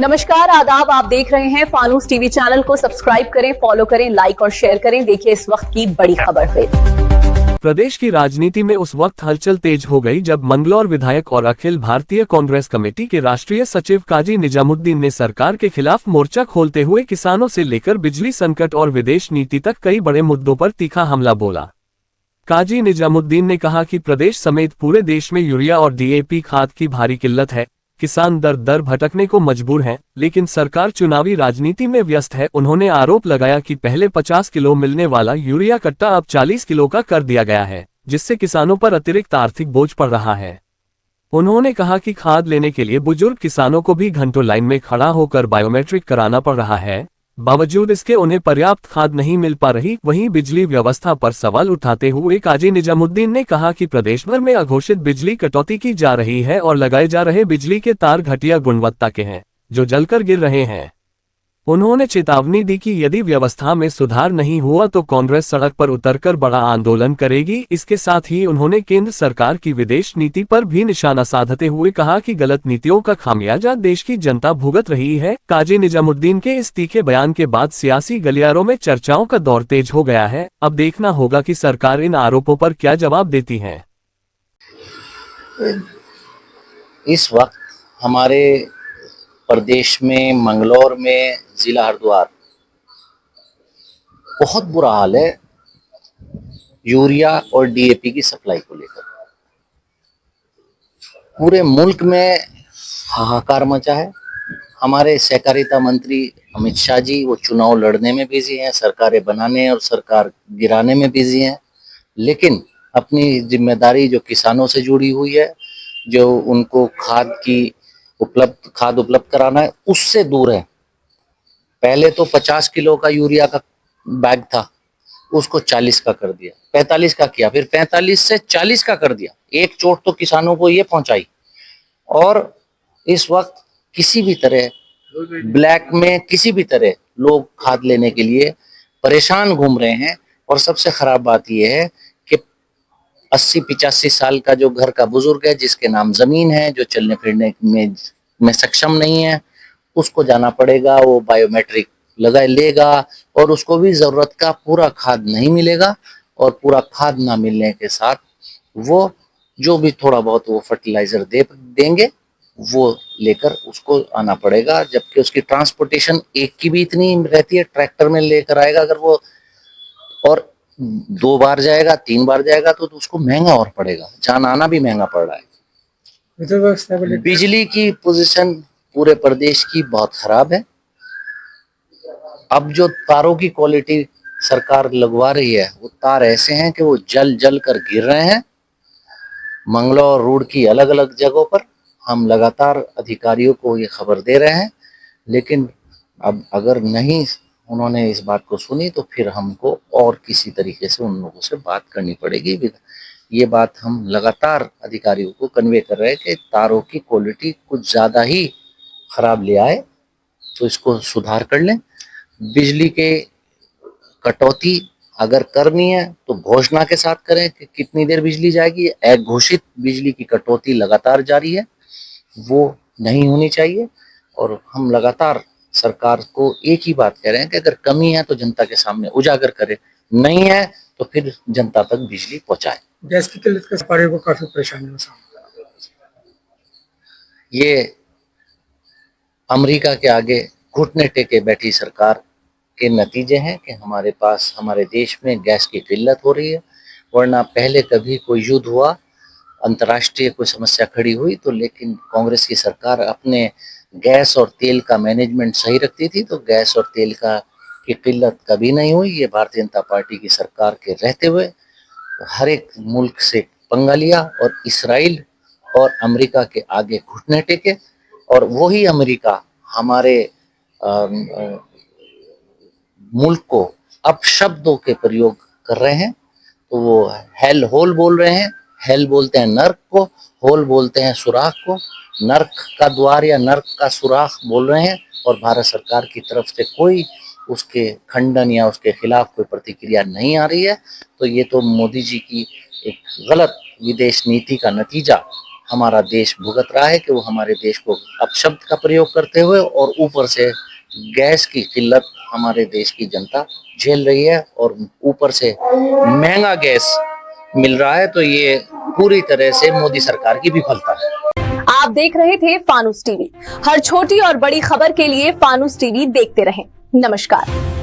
नमस्कार, आदाब। आप देख रहे हैं फानूस टीवी चैनल को सब्सक्राइब करें, फॉलो करें, लाइक और शेयर करें। देखिए इस वक्त की बड़ी खबर फिर। प्रदेश की राजनीति में उस वक्त हलचल तेज हो गई जब मंगलौर विधायक और अखिल भारतीय कांग्रेस कमेटी के राष्ट्रीय सचिव काजी निजामुद्दीन ने सरकार के खिलाफ मोर्चा खोलते हुए किसानों से लेकर बिजली संकट और विदेश नीति तक कई बड़े मुद्दों पर तीखा हमला बोला। काजी निजामुद्दीन ने कहा कि प्रदेश समेत पूरे देश में यूरिया और डीएपी खाद की भारी किल्लत है, किसान दर दर भटकने को मजबूर हैं, लेकिन सरकार चुनावी राजनीति में व्यस्त है। उन्होंने आरोप लगाया कि पहले 50 किलो मिलने वाला यूरिया कट्टा अब 40 किलो का कर दिया गया है, जिससे किसानों पर अतिरिक्त आर्थिक बोझ पड़ रहा है। उन्होंने कहा कि खाद लेने के लिए बुजुर्ग किसानों को भी घंटों लाइन में खड़ा होकर बायोमेट्रिक कराना पड़ रहा है, बावजूद इसके उन्हें पर्याप्त खाद नहीं मिल पा रही। वहीं बिजली व्यवस्था पर सवाल उठाते हुए काजी निजामुद्दीन ने कहा कि प्रदेश भर में अघोषित बिजली कटौती की जा रही है और लगाए जा रहे बिजली के तार घटिया गुणवत्ता के हैं, जो जलकर गिर रहे हैं। उन्होंने चेतावनी दी कि यदि व्यवस्था में सुधार नहीं हुआ तो कांग्रेस सड़क पर उतरकर बड़ा आंदोलन करेगी। इसके साथ ही उन्होंने केंद्र सरकार की विदेश नीति पर भी निशाना साधते हुए कहा कि गलत नीतियों का खामियाजा देश की जनता भुगत रही है। काजी निजामुद्दीन के इस तीखे बयान के बाद सियासी गलियारों में चर्चाओं का दौर तेज हो गया है। अब देखना होगा कि सरकार इन आरोपों पर क्या जवाब देती है। इस वक्त हमारे प्रदेश में मंगलौर में जिला हरिद्वार बहुत बुरा हाल है यूरिया और डीएपी की सप्लाई को लेकर। पूरे मुल्क में हाहाकार मचा है। हमारे सहकारिता मंत्री अमित शाह जी वो चुनाव लड़ने में बिजी हैं, सरकारें बनाने और सरकार गिराने में बिजी हैं, लेकिन अपनी जिम्मेदारी जो किसानों से जुड़ी हुई है, जो उनको खाद उपलब्ध कराना है, उससे दूर है। पहले तो 50 किलो का यूरिया का बैग था, उसको 40 का कर दिया, 45 का किया, फिर 45 से 40 का कर दिया। एक चोट तो किसानों को ये पहुंचाई। और इस वक्त किसी भी तरह ब्लैक में किसी भी तरह लोग खाद लेने के लिए परेशान घूम रहे हैं। और सबसे खराब बात यह है कि 80-85 साल का जो घर का बुजुर्ग है, जिसके नाम जमीन है, जो चलने फिरने में सक्षम नहीं है, उसको जाना पड़ेगा, वो बायोमेट्रिक लेगा और उसको भी जरूरत का पूरा खाद नहीं मिलेगा। और पूरा खाद ना मिलने के साथ वो जो भी थोड़ा बहुत वो फर्टिलाइजर देंगे वो लेकर उसको आना पड़ेगा, जबकि उसकी ट्रांसपोर्टेशन एक की भी इतनी रहती है। ट्रैक्टर में लेकर आएगा अगर वो, और 2 बार जाएगा 3 बार जाएगा तो उसको महंगा और पड़ेगा, जाना आना भी महंगा पड़ रहा है। बिजली की पोजीशन पूरे प्रदेश की बहुत खराब है। अब जो तारों की क्वालिटी सरकार लगवा रही है, वो तार ऐसे हैं कि वो जल कर गिर रहे हैं। मंगलौर रोड की अलग अलग जगहों पर हम लगातार अधिकारियों को ये खबर दे रहे हैं, लेकिन अब अगर नहीं उन्होंने इस बात को सुनी तो फिर हमको और किसी तरीके से उन लोगों से बात करनी पड़ेगी। ये बात हम लगातार अधिकारियों को कन्वे कर रहे हैं कि तारों की क्वालिटी कुछ ज़्यादा ही खराब ले आए तो इसको सुधार कर लें। बिजली के कटौती अगर करनी है तो घोषणा के साथ करें कि कितनी देर बिजली जाएगी। एक घोषित बिजली की कटौती लगातार जारी है, वो नहीं होनी चाहिए। और हम लगातार सरकार को एक ही बात कह रहे हैं कि अगर कमी है तो जनता के सामने उजागर करे, नहीं है तो फिर जनता तक बिजली पहुंचाए। गैस की किल्लत का व्यापारियों को काफी परेशानी का सामना। ये अमेरिका के आगे घुटने टेके बैठी सरकार के नतीजे हैं कि हमारे पास हमारे देश में गैस की किल्लत हो रही है। वरना पहले कभी कोई युद्ध हुआ, अंतर्राष्ट्रीय कोई समस्या खड़ी हुई तो लेकिन कांग्रेस की सरकार अपने गैस और तेल का मैनेजमेंट सही रखती थी, तो गैस और तेल की किल्लत कभी नहीं हुई। ये भारतीय जनता पार्टी की सरकार के रहते हुए हर एक मुल्क से पंगा लिया और इसराइल और अमेरिका के आगे घुटने टेके। और वही अमेरिका हमारे मुल्क को अपशब्दों के प्रयोग कर रहे हैं। तो वो हेल होल बोल रहे हैं। हेल बोलते हैं नर्क को, होल बोलते हैं सुराख को। नर्क का द्वार या नर्क का सुराख बोल रहे हैं। और भारत सरकार की तरफ से कोई उसके खंडन या उसके खिलाफ कोई प्रतिक्रिया नहीं आ रही है। तो ये तो मोदी जी की एक गलत विदेश नीति का नतीजा हमारा देश भुगत रहा है कि वो हमारे देश को अपशब्द का प्रयोग करते हुए और ऊपर से गैस की किल्लत हमारे देश की जनता झेल रही है और ऊपर से महंगा गैस मिल रहा है। तो ये पूरी तरह से मोदी सरकार की विफलता है। आप देख रहे थे फानूस टीवी। हर छोटी और बड़ी खबर के लिए फानूस टीवी देखते रहें। नमस्कार।